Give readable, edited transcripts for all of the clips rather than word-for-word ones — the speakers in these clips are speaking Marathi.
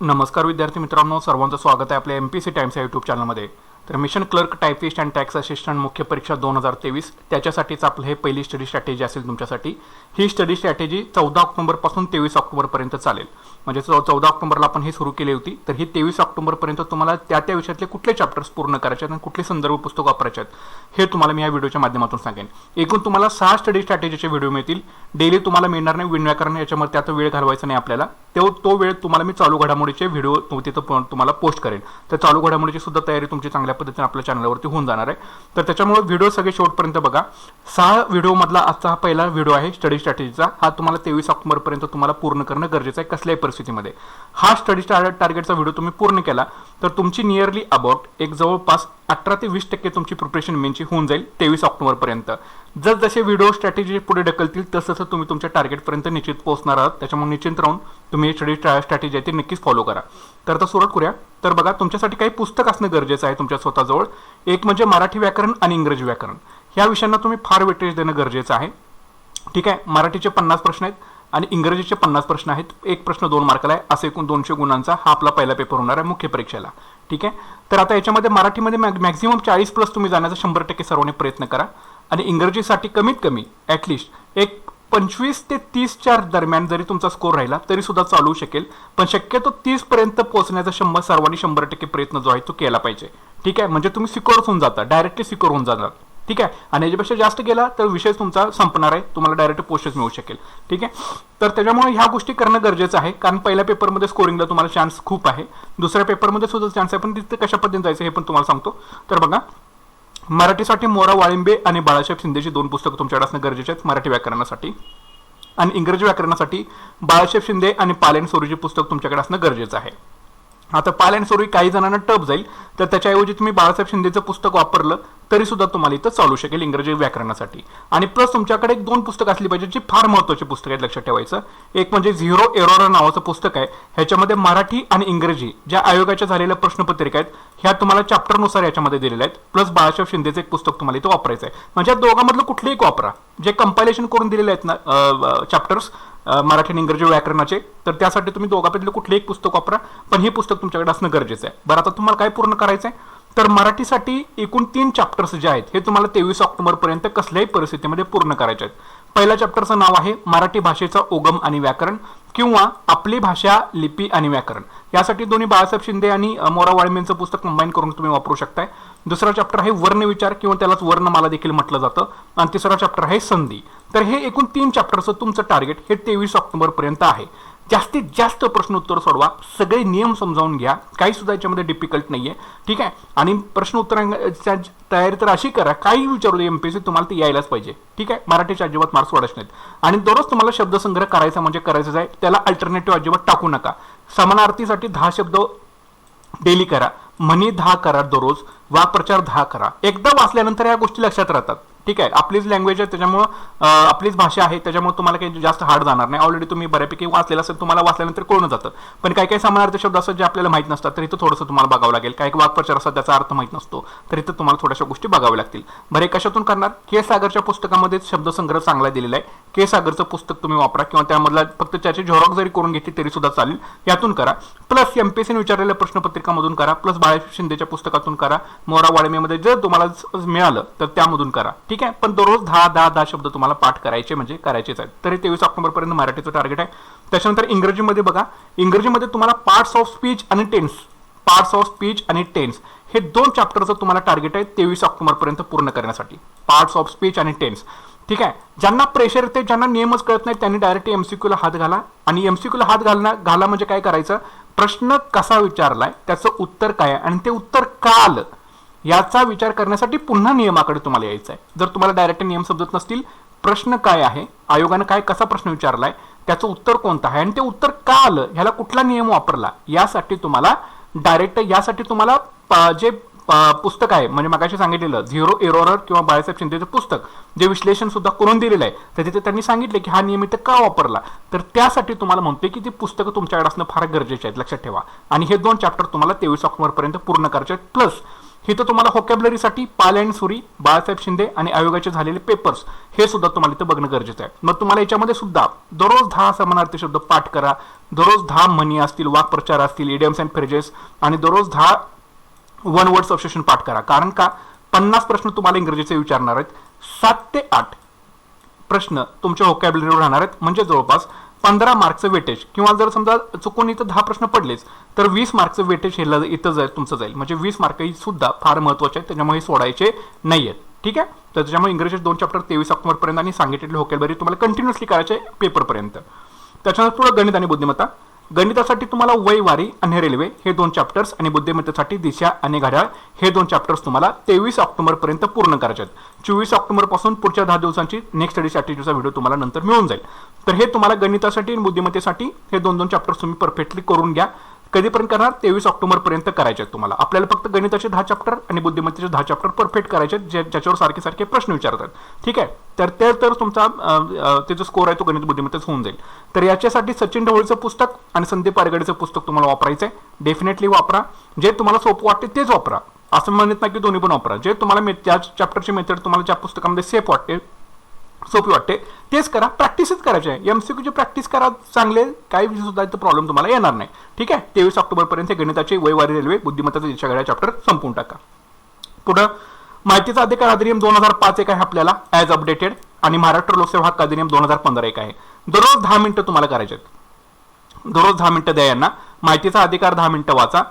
नमस्कार विद्यार्थी मित्रांनो, सर्वांचं स्वागत आहे आपल्या MPC टाइम्स या यूट्यूब चॅनलमध्ये. तर mission clerk, typist and tax assistant मुख्य परीक्षा 2023 त्याच्यासाठीच आपलं हे पहिली स्टडी स्ट्रॅटेजी असेल तुमच्यासाठी. ही स्टडी स्ट्रॅटेजी 14 ऑक्टोबरपासून 23 ऑक्टोबरपर्यंत चालेल. म्हणजे 14 ऑक्टोबरला आपण ही सुरू केली होती, तर ही 23 ऑक्टोबरपर्यंत तुम्हाला त्या विषयातले कुठले चॅप्टर्स पूर्ण करायचे आहेत आणि कुठले संदर्भ पुस्तक वापरायचे आहेत हे तुम्हाला मी या व्हिडिओच्या माध्यमातून सांगेन. एकूण तुम्हाला 6 स्टडी स्ट्रॅटेजीचे व्हिडिओ मिळतील. डेली तुम्हाला मिळणार नाही व्याकरण, याच्यामध्ये त्यात वेळ घालवायचा नाही आपल्याला. तो वेळ तुम्हाला मी चालू घडामोडीचे व्हिडिओ तिथं तुम्हाला पोस्ट करेन. तर चालू घडामोडीची सुद्धा तयारी तुमची चांगल्या पद्धतीने आपल्या चॅनलवरती होऊन जाणार आहे. तर त्याच्यामुळे व्हिडिओ सगळे शेवटपर्यंत बघा. 6 व्हिडिओमधला आजचा हा पहिला व्हिडिओ आहे स्टडी स्ट्रॅटेजीचा. हा तुम्हाला 23 ऑक्टोबरपर्यंत तुम्हाला पूर्ण करणं गरजेचं आहे कसल्याही परिस्थितीमध्ये. हा स्टडी टार्गेटचा व्हिडिओ तुम्ही पूर्ण केला तर तुमची नियरली अबाउट एक जवळपास 18 ते 20% तुमची प्रिपरेशन मेनची होऊन जाईल 23 ऑक्टोबरपर्यंत. जसे व्हिडिओ स्ट्रॅटेजी पुढे ढकलतील तसं तुम्ही तुमच्या टार्गेटपर्यंत निश्चित पोहोचणार आहात. त्याच्यामुळे निश्चित राहून तुम्ही स्टडी स्ट्रॅटेजी आहे ती नक्कीच फॉलो करा. तर आता सुरुवात करूया. तर बघा, तुमच्यासाठी काही पुस्तक असणं गरजेचं आहे तुमच्या स्वतःजवळ. एक म्हणजे मराठी व्याकरण आणि इंग्रजी व्याकरण. ह्या विषयांना तुम्ही फार वेटेज देणं गरजेचं आहे. ठीक आहे. मराठीचे 50 प्रश्न आहेत आणि इंग्रजीचे 50 प्रश्न आहेत. एक प्रश्न 2 मार्काला आहे. असे एकूण 200 गुणांचा हा आपला पहिला पेपर होणार आहे मुख्य परीक्षेला. ठीक आहे. तर आता याच्यामध्ये मराठीमध्ये मॅक्झिमम 40+ तुम्ही जाण्याचा 100% सर्वांनी प्रयत्न करा. आणि इंग्रजीसाठी कमीत कमी ॲटलिस्ट एक 25 ते 30च्या दरम्यान जरी तुमचा स्कोर राहिला तरी सुद्धा चालू शकेल. पण शक्यतो 30 पर्यंत पोहोचण्याचा सर्वांनी 100% प्रयत्न जो आहे तो केला पाहिजे. ठीक आहे. म्हणजे तुम्ही सिक्युअर होऊन जाता, डायरेक्टली सिक्युअर होऊन जाणार. ठीक आहे. आणि याच्यापेक्षा जास्त गेला तर विषय तुमचा संपणार आहे, तुम्हाला डायरेक्ट पोस्टच मिळू शकेल. ठीक आहे. तर त्याच्यामुळे ह्या गोष्टी करणं गरजेचं आहे, कारण पहिल्या पेपरमध्ये स्कोरिंगला तुम्हाला चान्स खूप आहे. दुसऱ्या पेपरमध्ये सुद्धा चान्स आहे, पण तिथे कशा पद्धतीने जायचं हे पण तुम्हाला सांगतो. तर बघा, मराठीसाठी मोरा वाळिंबे आणि बाळासाहेब शिंदेची 2 पुस्तकं तुमच्याकडे असणं गरजेचे आहेत मराठी व्याकरणासाठी. आणि इंग्रजी व्याकरणासाठी बाळासाहेब शिंदे आणि पालेन सोरीची पुस्तक तुमच्याकडे असणं गरजेचं आहे. आता पाल अँड सोरी काही जणांना टफ जाईल, तर त्याच्याऐवजी तुम्ही बाळासाहेब शिंदेचं पुस्तक वापरलं तरी सुद्धा तुम्हाला इथं चालू शकेल इंग्रजी व्याकरणासाठी. आणि प्लस तुमच्याकडे एक 2 पुस्तक असली पाहिजे जी फार महत्त्वाची पुस्तक आहेत, लक्षात ठेवायचं. एक म्हणजे झिरो एरर नावाचं पुस्तक आहे. ह्याच्यामध्ये मराठी आणि इंग्रजी ज्या आयोगाच्या झालेल्या प्रश्नपत्रिका आहेत ह्या तुम्हाला चॅप्टरनुसार याच्यामध्ये दिलेल्या आहेत. प्लस बाळासाहेब शिंदेचं एक पुस्तक तुम्हाला इथं वापरायचं आहे. म्हणजे या दोघांमधलं कुठलंही एक वापरा. जे कंपायलेशन करून दिलेले आहेत ना चॅप्टर्स मराठी आणि इंग्रजी व्याकरणाचे, तर त्यासाठी तुम्ही दोघांपैकी कुठलेही एक पुस्तक वापरा. पण हे पुस्तक तुमच्याकडे असणं गरजेचं आहे. बरं, आता तुम्हाला काय पूर्ण करायचं आहे, तर मराठीसाठी एकूण 3 चॅप्टर्स जे आहेत हे तुम्हाला 23 ऑक्टोबरपर्यंत कसल्याही परिस्थितीमध्ये पूर्ण करायचे आहेत. पहिल्या चॅप्टरचं नाव आहे मराठी भाषेचा उगम आणि व्याकरण किंवा आपली भाषा, लिपी आणि व्याकरण. यासाठी दोन्ही बाळासाहेब शिंदे आणि मोरा वाळिंबेंचं पुस्तक कंबाईन करून तुम्ही वापरू शकताय. दुसरा चॅप्टर आहे वर्णविचार किंवा त्यालाच वर्णमाला देखील म्हटलं जातं. आणि तिसरा चॅप्टर आहे संधी. तर हे एकूण 3 चॅप्टरचं तुमचं टार्गेट हे 23 ऑक्टोबरपर्यंत आहे. जास्तीत जास्त प्रश्न उत्तर सोडवा, सगळे नियम समजावून घ्या, काही सुद्धा याच्यामध्ये डिफिकल्ट नाहीये. ठीक आहे. आणि प्रश्न उत्तरांची तयारी तर अशी करा, काही विचारू दे MPSC तुम्हाला ते यायलाच पाहिजे. ठीक आहे. मराठीचे अजिबात मार्क्स वाढायचे नाहीत. आणि दररोज तुम्हाला शब्दसंग्रह करायचा म्हणजे करायचं आहे. त्याला अल्टरनेटिव्ह अजिबात टाकू नका. समानार्थीसाठी 10 शब्द डेली करा, म्हणी 10 करा दररोज, वाक्प्रचार 10 करा. एकदा वाचल्यानंतर या गोष्टी लक्षात राहतात. ठीक आहे. आपलीच लँग्वेज आहे, त्याच्यामुळं आपलीच भाषा आहे, त्याच्यामुळे तुम्हाला काही जास्त हार्ड जाणार नाही. ऑलरेडी तुम्ही बऱ्यापैकी वाचलेलं असेल, तुम्हाला वाचल्यानंतर कळून जातं. पण काही काही समानार्थी शब्द असतात जे आपल्याला माहित नसतात, तर इथं थोडंसं तुम्हाला बघावं लागेल. काही वाक्प्रचार असतात त्याचा अर्थ माहित नसतो, तर इथं तुम्हाला थोड्याशा गोष्टी बघाव्या लागतील. बरं, कशातून करणार? के सागरच्या पुस्तकामध्ये शब्दसंग्रह चांगला दिलेला आहे. के सागरचं पुस्तक तुम्ही वापरा किंवा त्यामधला फक्त त्याची झेरॉक्स जरी करून घेतली तरी सुद्धा चालेल. यातून करा. प्लस MPSCने विचारलेल्या प्रश्नपत्रिकामधून करा. प्लस बाळासाहेब शिंदेच्या पुस्तकातून करा. मोरा वाळिंबेमध्ये जर तुम्हाला मिळालं तर त्यामधून करा. ठीक आहे. पण दररोज 10 शब्द तुम्हाला पाठ करायचे म्हणजे करायचेच आहेत. तरी 23 ऑक्टोबरपर्यंत मराठीचं टार्गेट आहे. त्याच्यानंतर इंग्रजीमध्ये बघा, इंग्रजीमध्ये तुम्हाला पार्ट्स ऑफ स्पीच आणि टेन्स हे 2 चॅप्टरचं तुम्हाला टार्गेट आहे 23 ऑक्टोबरपर्यंत पूर्ण करण्यासाठी. पार्ट्स ऑफ स्पीच आणि टेन्स. ठीक आहे. ज्यांना प्रेशर येते, ज्यांना नियमच कळत नाही, त्यांनी डायरेक्ट MCQला हात घाला. आणि MCQला हात घाला म्हणजे काय करायचं, प्रश्न कसा विचारलाय, त्याचं उत्तर काय आहे आणि ते उत्तर का आलं याचा विचार करण्यासाठी पुन्हा नियमाकडे तुम्हाला यायचं आहे. जर तुम्हाला डायरेक्ट नियम समजत नसतील, प्रश्न काय आहे, आयोगानं कसा प्रश्न विचारलाय, त्याचं उत्तर कोणतं आहे आणि ते उत्तर का आलं, ह्याला कुठला नियम वापरला, यासाठी तुम्हाला जे पुस्तक आहे, म्हणजे मगाशी सांगितलेलं झिरो एरर किंवा बाळासाहेब शिंदेचं पुस्तक जे विश्लेषण सुद्धा करून दिलेलं आहे, तर तिथे त्यांनी सांगितले की हा नियम इथं का वापरला. तर त्यासाठी तुम्हाला म्हणतोय की ती पुस्तकं तुमच्याकडे असणं फार गरजेचे आहेत, लक्षात ठेवा. आणि हे 2 चॅप्टर तुम्हाला 23 ऑक्टोबरपर्यंत पूर्ण करायचे आहेत. प्लस इथं तुम्हाला व्होकॅब्युलरीसाठी पाल अँड सुरी, बाळासाहेब शिंदे आणि आयोगाचे झालेले पेपर्स हे सुद्धा तुम्हाला इथं बघणं गरजेचं आहे. मग तुम्हाला याच्यामध्ये सुद्धा दररोज 10 समानार्थी शब्द पाठ करा, दररोज 10 म्हणी असतील, वाक्प्रचार असतील, इडियम्स अँड फ्रेजेस आणि दररोज 10 वन वर्ड सबस्टिट्यूशन पाठ करा. कारण का 50 प्रश्न तुम्हाला इंग्रजीचे विचारणार आहेत, 7 ते 8 प्रश्न तुमच्या व्होकॅब्युलरीवर राहणार आहेत, म्हणजे जवळपास 15 मार्कचं वेटेज, किंवा जर समजा चुकून इथं 10 प्रश्न पडलेच तर 20 मार्कचं वेटेज हे इथं तुमचं जाईल. म्हणजे 20 मार्क ही सुद्धा फार महत्वाचे आहेत, त्याच्यामुळे सोडायचे नाही आहेत. ठीक आहे, तर त्याच्यामुळे इंग्रजी 2 चॅप्टर 23 ऑक्टोबर पर्यंत आणि सांगितलेले व्होकॅब्युलरी तुम्हाला कंटिन्युअसली करायचे पेपरपर्यंत. त्याच्यानंतर थोडं गणित आणि बुद्धिमत्ता. गणितासाठी तुम्हाला वयवारी आणि रेल्वे हे 2 चॅप्टर्स आणि बुद्धिमत्तेसाठी दिशा आणि घड्याळ हे 2 चॅप्टर्स तुम्हाला 23 ऑक्टोबर पर्यंत पूर्ण करायचे आहेत. 24 ऑक्टोबर पासून पुढच्या 10 दिवसांची नेक्स्ट स्टडी स्ट्रॅटेजीचा व्हिडिओ तुम्हाला नंतर मिळून जाईल. तर हे तुम्हाला गणितासाठी आणि बुद्धिमत्तेसाठी हे 2 चॅप्टर्स तुम्ही परफेक्टली करून घ्या. कधीपर्यंत करणार? 23 ऑक्टोबर पर्यंत करायचे आहेत तुम्हाला. आपल्याला फक्त गणिताचे 10 चॅप्टर आणि बुद्धिमत्तेचे 10 चॅप्टर परफेक्ट करायचे आहेत, ज्याच्यावर सारखे सारखे प्रश्न विचारतात. ठीक आहे, तर तुमचा त्याचा स्कोर आहे तो गणित बुद्धिमत्तेच होऊन जाईल. तर याच्यासाठी सचिन ढवळीचं पुस्तक आणि संदीप पारगडेचं पुस्तक तुम्हाला वापरायचं आहे. डेफिनेटली वापरा. जे तुम्हाला सोपं वाटते तेच वापरा, असं म्हणत नाही की दोन्ही पण वापरा. जे तुम्हाला त्या चॅप्टरची मेथड तुम्हाला ज्या पुस्तकामध्ये सेफ वाटते, सोपी वाटते तेच करा. प्रॅक्टिसच करायची आहे. एमसीक्यूची प्रॅक्टिस करा चांगले, काही सुद्धा इथं प्रॉब्लेम तुम्हाला येणार नाही. ठीक आहे, 23 ऑक्टोबर पर्यंत गणिताची वयवारी रेल्वे बुद्धिमत्ताचा दिशा घड्याळ चॅप्टर संपवून टाका. पुढं माहितीचा अधिकार अधिनियम 2005 एक आहे आपल्याला ॲज अपडेटेड, आणि महाराष्ट्र लोकसेवा हक्क अधिनियम 2015 एक आहे. दररोज 10 मिनिटं तुम्हाला करायचे आहेत. दररोज 10 मिनिटं द्या यांना. माहितीचा अधिकार 10 मिनिटं वाचा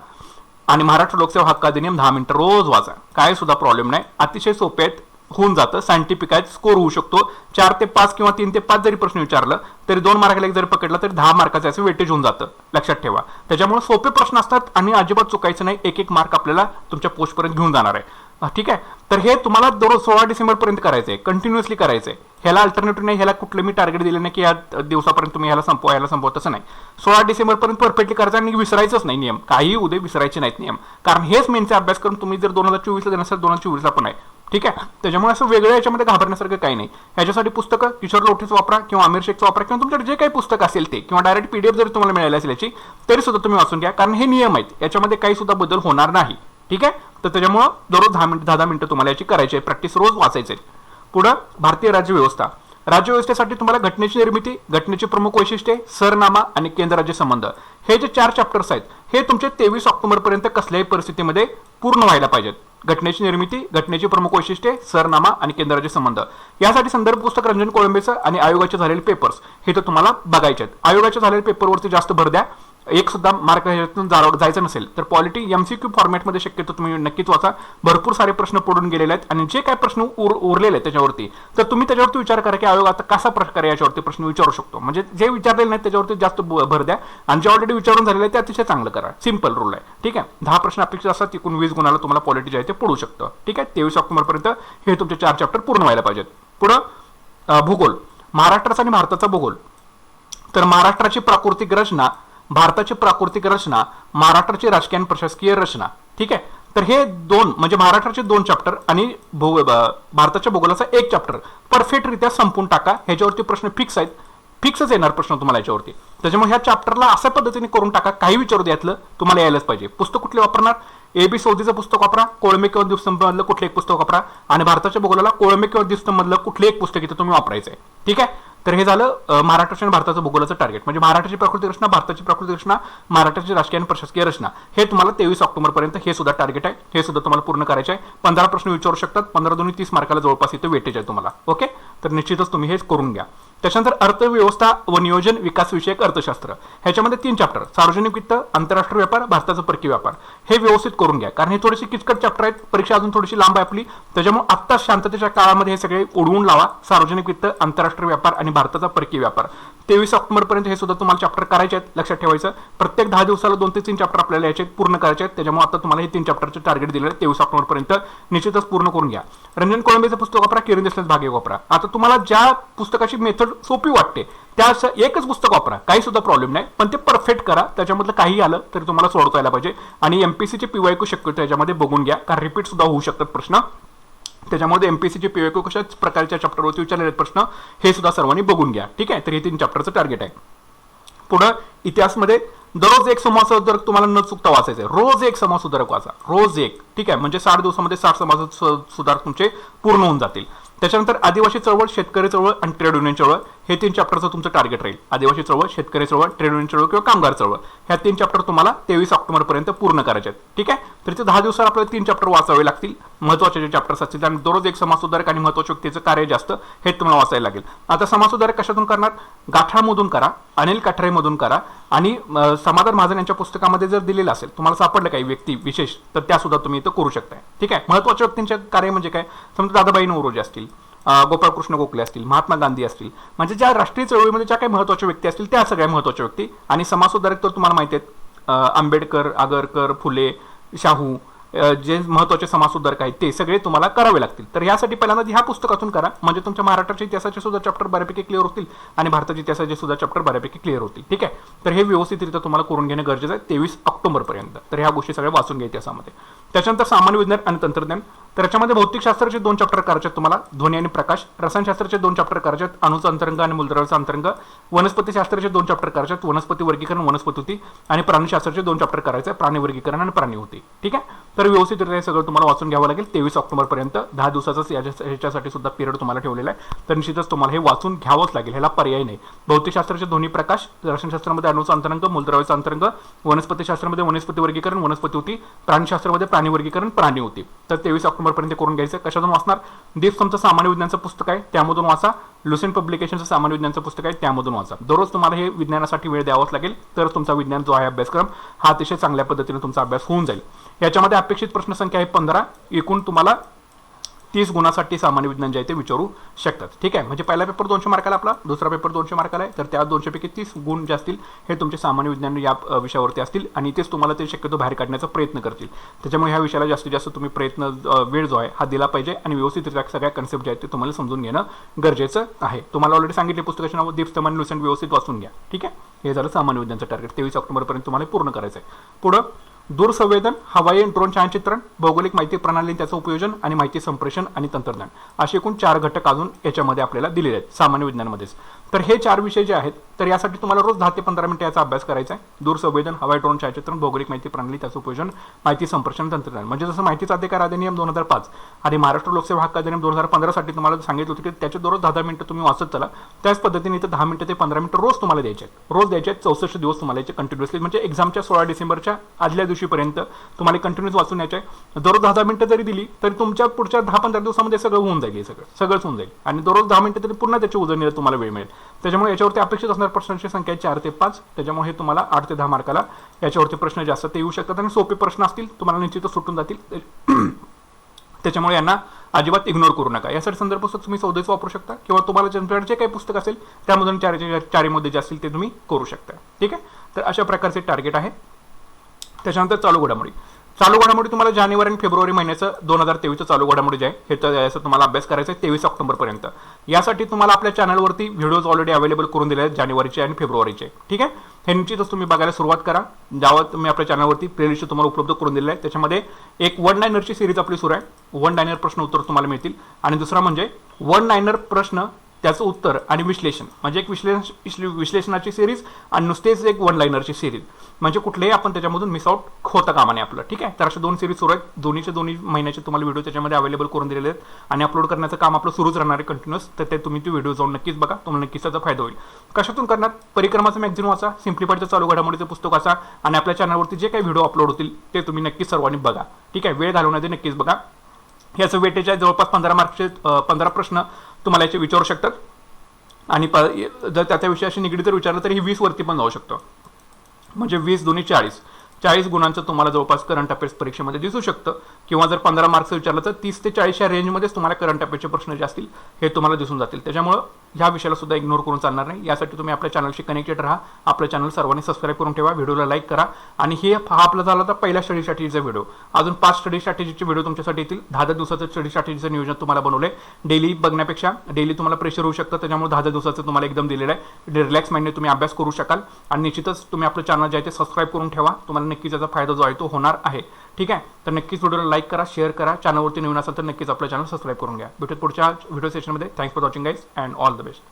आणि महाराष्ट्र लोकसेवा हक्क अधिनियम 10 मिनिटं रोज वाचा. काय सुद्धा प्रॉब्लेम नाही, अतिशय सोपे आहेत, होऊन जातं. सायंटिफिक आहे, स्कोर होऊ शकतो. 4 ते 5 किंवा 3 ते 5 जरी प्रश्न विचारलं तरी 2 मार्काला जरी पकडला तरी 10 मार्काचं असं वेटेज होऊन जातं, लक्षात ठेवा. त्याच्यामुळे सोपे प्रश्न असतात आणि अजिबात चुकायचं नाही. एक मार्क आपल्याला तुमच्या पोस्टपर्यंत घेऊन जाणार आहे. ठीक आहे, तर हे तुम्हाला दररोज 16 डिसेंबर पर्यंत करायचं आहे, कंटिन्युअसली करायचं आहे. ह्याला अल्टरनेटिव्ह नाही, ह्याला कुठलं मी टार्गेट दिलं नाही की या दिवसापर्यंत तुम्ही ह्याला संपवा तसं नाही. 16 डिसेंबर पर्यंत परफेक्टली करायचं आणि विसरायचंच नाही नियम, काही उद्या विसरायचे नाहीत नियम. कारण हेच मेनचा अभ्यास करून तुम्ही जर 2024 ला देणार असेल 2024 ला पण आहे. ठीक आहे, त्याच्यामुळे असं वेगळं याच्यामध्ये घाबरण्यासारखं काही नाही. ह्याच्यासाठी पुस्तकं किशोर लोठेचं वापरा किंवा आमिर शेखचं वापरा, किंवा तुमच्याकडे जे काही पुस्तक असेल ते, किंवा डायरेक्ट पीडीएफ जरी तुम्हाला मिळाली असेल याची तरी सुद्धा तुम्ही वाचून घ्या. कारण हे नियम आहेत, याच्यामध्ये काही सुद्धा बदल होणार नाही. ठीक आहे, तर त्याच्यामुळं दररोज 10 मिनिटं तुम्हाला याची करायची आहे प्रॅक्टिस, रोज वाचायचे. पुढं भारतीय राज्यव्यवस्था. राज्यव्यवस्थेसाठी तुम्हाला घटनेची निर्मिती, घटनेची प्रमुख वैशिष्ट्ये, सरनामा आणि केंद्र राज्य संबंध हे जे 4 चॅप्टर्स आहेत हे तुमचे 23 ऑक्टोबर पर्यंत कसल्याही परिस्थितीमध्ये पूर्ण व्हायला पाहिजेत. घटनेची निर्मिती, घटनेची प्रमुख वैशिष्ट्ये, सरनामा आणि केंद्र राज्य संबंध यासाठी संदर्भ पुस्तक रंजन कोळंबेचं आणि आयोगाचे झालेले पेपर्स हे तर तुम्हाला बघायचे आहेत. आयोगाच्या झालेल्या पेपरवरती जास्त भर द्या. एक सुद्धा मार्क ह्याच्यातून जायचं नसेल तर पॉलिटी एमसीक्यू फॉर्मॅटमध्ये शक्यतो तुम्ही नक्कीच वाचा. भरपूर सारे प्रश्न पडून गेलेले आहेत आणि जे काही प्रश्न उरलेले आहेत त्याच्यावरती तर तुम्ही त्याच्यावरती विचार करा की आयोग आता कसा प्रकारे याच्यावरती प्रश्न विचारू शकतो. म्हणजे जे विचारलेले नाहीत त्याच्यावरती जास्त भर द्या आणि जे ऑलरेडी विचारून झालेले ते अतिशय चांगलं करा. सिंपल रूल आहे. ठीक आहे, 10 प्रश्न अपेक्षित असतात, तिकून 20 गुणाला तुम्हाला पॉलिटी जे आहे ते पडू शकतं. ठीक आहे, 23 ऑक्टोबर पर्यंत हे तुमचे 4 चॅप्टर पूर्ण व्हायला पाहिजेत. पुढं भूगोल. महाराष्ट्राचा आणि भारताचा भूगोल. तर महाराष्ट्राची प्राकृतिक रचना, भारताची प्राकृतिक रचना, महाराष्ट्राची राजकीय आणि प्रशासकीय रचना. ठीक आहे, तर हे 2 म्हणजे महाराष्ट्राचे 2 चॅप्टर आणि भारताच्या भूगोलाचा 1 चॅप्टर परफेक्टरित्या संपून टाका. ह्याच्यावरती प्रश्न फिक्स आहेत, फिक्सच येणार प्रश्न तुम्हाला याच्यावरती. त्याच्यामुळे ह्या चॅप्टरला अशा पद्धतीने करून टाका, काही विचारू द्यातलं तुम्हाला यायलाच पाहिजे. पुस्तक कुठले वापरणार? AB सौदीचं पुस्तक वापरा, कोळंबे किंवा दिवसंमधलं कुठलं एक पुस्तक वापरा आणि भारताच्या भूगोलाला कोळंबे किंवा दिवसंमधलं कुठलं एक पुस्तक इथं तुम्ही वापरायचं आहे. ठीक आहे, तर हे झालं महाराष्ट्राच्या आणि भारताचं भूगोलाचं टार्गेट. म्हणजे महाराष्ट्राची प्राकृतिक रचना, भारताची प्राकृतिक रचना, महाराष्ट्राची राजकीय आणि प्रशासकीय रचना हे तुम्हाला 23 ऑक्टोबर पर्यंत हे सुद्धा टार्गेट आहे. हे सुद्धा तुम्हाला पूर्ण करायचे आहे. 15 प्रश्न विचारू शकतात. 15 दूनी 30 मार्काला जवळपास इथं वेटेज आहे तुम्हाला. ओके, तर निश्चितच तुम्ही हे करून घ्या. त्याच्यानंतर अर्थव्यवस्था व नियोजन विकास विषयक अर्थशास्त्र ह्याच्यामध्ये 3 चॅप्टर, सार्वजनिक वित्त, आंतरराष्ट्रीय व्यापार, भारताचा परकीय व्यापार हे व्यवस्थित करून घ्या. कारण हे थोडेसे किचकट चॅप्टर आहेत, परीक्षा अजून थोडीशी लांब आहे आपली. त्याच्यामुळे आत्ता शांततेच्या काळामध्ये हे सगळे उडवून लावा. सार्वजनिक वित्त, आंतरराष्ट्रीय व्यापार आणि भारताचा परकीय व्यापार 23 ऑक्टोबर पर्यंत हे सुद्धा तुम्हाला चॅप्टर करायचे आहेत. लक्षात ठेवायचं, प्रत्येक 10 दिवसाला 2 ते 3 चॅप्टर आपल्याला याचे पूर्ण करायचे आहेत. त्याच्यामुळे आता तुम्हाला हे 3 चॅप्टरचे टार्गेट दिलेलं आहे. 23 ऑक्टोबर पर्यंत निश्चितच पूर्ण करून घ्या. रंजन कोळंबेचं पुस्तक वापरा, किरण देशमुख भाग वापरा. आता तुम्हाला ज्या पुस्तकाची मेथड सोपी वाटते त्या एकच पुस्तक वापरा, काही सुद्धा प्रॉब्लेम नाही, पण ते परफेक्ट करा. त्याच्यामधलं काही आलं तरी तुम्हाला सोडता यायला पाहिजे. आणि एमपीसीचे पीवायक्यू शक्यतो याच्यामध्ये बघून घ्या, कारण रिपीट सुद्धा होऊ शकतात प्रश्न. त्याच्यामध्ये एमपीसीचे पीवायक्यू कशाच प्रकारच्या चॅप्टरवरती विचारलेले प्रश्न हे सुद्धा सर्वांनी बघून घ्या. ठीक आहे, तर हे 3 चॅप्टरचं टार्गेट आहे. पुढं इतिहासमध्ये दररोज एक समाजसुधारक तुम्हाला न चुकता वाचायचं आहे. रोज एक समाजसुधारक वाचा, रोज एक. ठीक आहे, म्हणजे 60 दिवसामध्ये 60 समाजसुधारक तुमचे पूर्ण होऊन जातील. त्याच्यानंतर आदिवासी चळवळ, शेतकरी चळवळ आणि ट्रेड युनियन चळवळ हे 3 चॅप्टरचं तुमचं टार्गेट राहील. आदिवासी चळवळ, शेतकरी चळवळ, ट्रेड युनियन चळवळ किंवा कामगार चळवळ ह्या 3 चॅप्टर तुम्हाला 23 ऑक्टोबरपर्यंत पूर्ण करायचे आहेत. ठीक आहे, तर ते 10 दिवसात आपल्याला 3 चॅप्टर वाचावे लागतील, महत्त्वाचे जे चॅप्टर्स असतील. आणि दररोज एक समाजसुधारक आणि महत्त्वाच्या व्यक्तीचं कार्य जास्त हे तुम्हाला वाचायला लागेल. आता समाजसुधारक कशातून करणार? गाठाळमधून करा, अनिल काठरेमधून करा आणि समाधान महाजन यांच्या पुस्तकामध्ये जर दिलेलं असेल, तुम्हाला सापडलं काही व्यक्ती विशेष, तर त्या सुद्धा तुम्ही इथं करू शकताय. ठीक आहे, महत्त्वाच्या व्यक्तींचे कार्य म्हणजे काय? समजा दादाबाई नौरोजी असतील, गोपाळकृष्ण गोखले असतील, महात्मा गांधी असतील, म्हणजे ज्या राष्ट्रीय चळवळीमध्ये ज्या काही महत्त्वाच्या व्यक्ती असतील त्या सगळ्या महत्त्वाच्या व्यक्ती. आणि समाजसुधारक तर तुम्हाला माहिती आहेत, आंबेडकर, आगरकर, फुले, शाहू, जे महत्त्वाचे समाजसुधारक आहेत ते सगळे तुम्हाला करावे लागतील. तर यासाठी पहिल्यांदा ह्या पुस्तकातून करा, म्हणजे तुमच्या महाराष्ट्राच्या इतिहासाचे सुद्धा चॅप्टर बऱ्यापैकी क्लिअर होतील आणि भारताच्या इतिहासाचे सुद्धा चॅप्टर बऱ्यापैकी क्लिअर होतील. ठीक आहे, तर हे व्यवस्थितरित्या तुम्हाला करून घेणं गरजेचं आहे 23 ऑक्टोबरपर्यंत. तर ह्या गोष्टी सगळ्या वाचून घ्या इतिहासामध्ये. त्याच्यानंतर सामान्य विज्ञान आणि तंत्रज्ञान, तर याच्यामध्ये भौतिकशास्त्राचे 2 चॅप्टर करायचे आहेत तुम्हाला, ध्वनी आणि प्रकाश. रसायनशास्त्राचे 2 चॅप्टर करायचे आहेत, अणुचा अंतरंग आणि मूलद्रव्याचा अंतरंग. वनस्पतीशास्त्राचे 2 चॅप्टर करायचे आहेत, वनस्पती वर्गीकरण, वनस्पती होती. आणि प्राणीशास्त्राचे 2 चॅप्टर करायचे आहेत, प्राणी वर्गीकरण आणि प्राणी होती. ठीक आहे, तर व्यवस्थितरित्या सगळं तुम्हाला वाचून घ्यावं लागेल 23 ऑक्टोबरपर्यंत. 10 दिवसाचाच याच्यासाठी सुद्धा पिरियड तुम्हाला ठेवलेला आहे. तर निश्चितच तुम्हाला हे वाचून घ्यावंच लागेल, ह्याला पर्याय नाही. भौतिकशास्त्राचे ध्वनी प्रकाश, रसायनशास्त्रामध्ये अणुचा अंतरंग, मूलद्रव्याचा अंतरंग, वनस्पतीशास्त्रामध्ये वनस्पती वर्गीकरण, वनस्पती होती, प्राणीशास्त्रामध्ये प्राणी वर्गीकरण, प्राणी होती. तर 23 ऑक्टोबरपर्यंत करून घ्यायचं. कशातून वाचणार? दीप तुमचं सामान्य विज्ञानचं पुस्तक आहे त्यामधून वाचा. लुसेंट पब्लिकेशनचं सामान्य विज्ञानचं पुस्तक आहे त्यामधून वाचा. दररोज तुम्हाला हे विज्ञानासाठी वेळ द्यावाच लागेल, तर तुमचा विज्ञान जो आहे अभ्यासक्रम हा अतिशय चांगल्या पद्धतीने तुमचा अभ्यास होऊन जाईल. याच्यामध्ये अपेक्षित प्रश्नसंख्या आहे 15. एकूण तुम्हाला 30 गुणासाठी सामान्य विज्ञान जे आहे ते विचारू शकतात. ठीक आहे, म्हणजे पहिला पेपर 200 मार्काला आपला, दुसरा पेपर 200 मार्काला आहे. तर त्या 200 पैकी 30 गुण जे असतील हे तुमचे सामान्य विज्ञान या विषयावरती असतील आणि तेच तुम्हाला ते शक्यतो बाहेर काढण्याचा प्रयत्न करतील. त्याच्यामुळे ह्या विषयाला जास्तीत जास्त तुम्ही प्रयत्न वेळ जो आहे हा दिला पाहिजे आणि व्यवस्थितरित्या सगळ्या कन्सेप्ट जे आहेत ते तुम्हाला समजून घेणं गरजेचं आहे. तुम्हाला ऑलरेडी सांगितले पुस्तकाचे नाव दीप्तम आणि लुसेंट व्यवस्थित वाचून घ्या. ठीक आहे, हे झालं सामान्य विज्ञानचं टार्गेट. 23 ऑक्टोबरपर्यंत तुम्हाला पूर्ण करायचं आहे. पुढं दूरसंवेदन, हवाई आणि ड्रोन छायाचित्रण, भौगोलिक माहिती प्रणाली त्याचं उपयोजन आणि माहिती संप्रेषण आणि तंत्रज्ञान असे एकूण 4 घटक अजून याच्यामध्ये आपल्याला दिलेले आहेत सामान्य विज्ञानामध्येच. तर हे 4 विषय जे आहेत तर यासाठी तुम्हाला रोज 10 ते 15 मिनिटं याचा अभ्यास करायचा आहे. दूरसंवेदन, हवाई, ड्रोन छायाचित्रण, भौगोलिक माहिती प्रणाली त्याचं उपयोजन, माहिती संप्रेषण, तंत्रज्ञान. म्हणजे जसं माहितीचा अधिकार अधिनियम 2005 आणि महाराष्ट्र लोकसेवा हक्क अधिनियम 2015 साठी तुम्हाला सांगितलं होतं की त्याचे दररोज 10 मिनिटं तुम्ही वाचत चला. त्याच पद्धतीने इथं 10 मिनिटं ते 15 मिनिटं रोज तुम्हाला द्यायचे आहेत. रोज द्यायचे आहेत, 64 दिवस तुम्हाला याचे कंटिन्युअसली, म्हणजे एक्झामच्या 16 डिसेंबरच्या आदल्या दिवशीपर्यंत तुम्हाला कंटिन्यूस वाचून यायचे आहे. दररोज 10 मिनिटं जरी दिली तरी तुमच्या पुढच्या 10-15 दिवसामध्ये सगळं होऊन जाईल. सगळंच होऊन जाईल आणि दररोज 10 मिनिटं तरी पुन्हा त्याची उजळणीला तुम्हाला वेळ मिळेल. त्याच्यामुळे याच्यावरती अपेक्षित असणाऱ्या प्रश्नांची संख्या 4 ते 5. त्याच्यामुळे हे तुम्हाला 8 ते 10 मार्काला याच्यावरती प्रश्न जास्त ते येऊ शकतात आणि सोपे प्रश्न असतील तुम्हाला निश्चितच सुटून जातील. त्याच्यामुळे यांना अजिबात इग्नोर करू नका. यासाठी संदर्भ पुस्तक तुम्ही सौदेच वापरू शकता किंवा तुम्हाला ज्यांच्याकडे जे काही पुस्तक असेल त्यामधून 4मध्ये जे असतील ते तुम्ही करू शकता. ठीक आहे, तर अशा प्रकारचे टार्गेट आहे. त्याच्यानंतर चालू घडामोडी. चालू घडामोडी तुम्हाला जानेवारी आणि फेब्रुवारी महिन्याचं 2023 चालू घडामोडी जे आहे हे तर याचा तुम्हाला अभ्यास करायचा आहे 23 ऑक्टोबरपर्यंत. यासाठी तुम्हाला आपल्या चॅनलवरती व्हिडिओज ऑलरेडी अवेलेबल करून दिले आहेत जानेवारीचे आणि फेब्रुवारीचे. ठीक आहे, हे निश्चितच तुम्ही बघायला सुरुवात करा. ज्यावर तुम्ही आपल्या चॅनलवरती प्लेलिस्ट तुम्हाला उपलब्ध करून दिलेलं आहे. त्याच्यामध्ये एक वन लाइनरची सिरीज आपली सुरू आहे. वन लाइनर प्रश्न उत्तर तुम्हाला मिळतील आणि दुसरा म्हणजे वन लाइनर प्रश्न त्याचं उत्तर आणि विश्लेषण, म्हणजे एक विश्लेषणाची सिरीज आणि नुसतेच एक वन लाइनरची सिरीज, म्हणजे कुठलेही आपण त्याच्यामधून मिस आउट होता कामा नये आपलं. ठीक आहे, तर अशा 2 सिरीज सुरू आहेत. दोन्ही महिन्याचे तुम्हाला व्हिडिओ त्याच्यामध्ये अवेलेबल करून दिलेले आहेत आणि अपलोड करण्याचं काम आपलं सुरूच राहणार आहे कंटिन्युअस. तर ते तुम्ही व्हिडिओ जाऊन नक्कीच बघा, तुम्हाला नक्कीच त्याचा फायदा होईल. कशातून करणार? परिक्रमाचं मॅगझिन वाचा, सिम्प्लिफाईडचं चालू घडामोडीचं पुस्तक वाचा आणि आपल्या चॅनलवरती जे काही व्हिडिओ अपलोड होतील ते तुम्ही नक्कीच सर्वांनी बघा. ठीक आहे, वेळ घालवण्याचे नक्कीच बघा. याचं वेटेज आहे जवळपास 15 मार्कचे 15 प्रश्न तुम्हाला याचे विचारू शकतात आणि जर त्या विषयाशी निगडीत जर विचारलं तर ही 20 वरती पण जाऊ शकतं. म्हणजे 20 दुनी 40 गुणांचं तुम्हाला जवळपास करंट अफेअर्स परीक्षेमध्ये दिसू शकतं. किंवा जर 15 मार्क्स विचारलं तर 30 ते 40 या रेंजमध्येच तुम्हाला करंट अफेअर्सचे प्रश्न जे असतील हे तुम्हाला दिसून जातील. त्याच्यामुळं ह्या विषयाला सुद्धा इग्नोर करून चालणार नाही. यासाठी तुम्ही आपल्या चॅनलशी कनेक्टेड राहा. आपल्या चॅनल सर्वांनी सबस्क्राईब करून ठेवा, व्हिडिओला लाईक करा. आणि हा आपला झाला होता पहिल्या स्टडी स्ट्रॅटेजीचा व्हिडिओ. अजून 5 स्टडी स्ट्रॅटेजीचे व्हिडिओ तुमच्यासाठी येतील. 10 दिवसाचं स्टडी स्ट्रॅटेजीचं नियोजन तुम्हाला बनवलंय. डेली बघण्यापेक्षा डेली तुम्हाला प्रेशर होऊ शकतं, त्याच्यामुळे 10 दिवसाचं तुम्हाला एकदम दिलेलं आहे. रिलॅक्स माइंडने तुम्ही अभ्यास करू शकाल आणि निश्चितच तुम्ही आपलं चॅनल जे आहे ते सबस्क्राईब करून ठेवा. तुम्हाला नक्कीच त्याचा फायदा जो आहे तो होणार आहे. ठीक आहे, तर नक्कीच व्हिडिओला लाईक करा, शेअर करा. चॅनलवरती नवीन असाल तर नक्कीच आपलं चॅनल सबस्क्राईब करून घ्या. भेटूया पुढच्या व्हिडिओ सेशनमध्ये. Thanks for watching guys and all the best.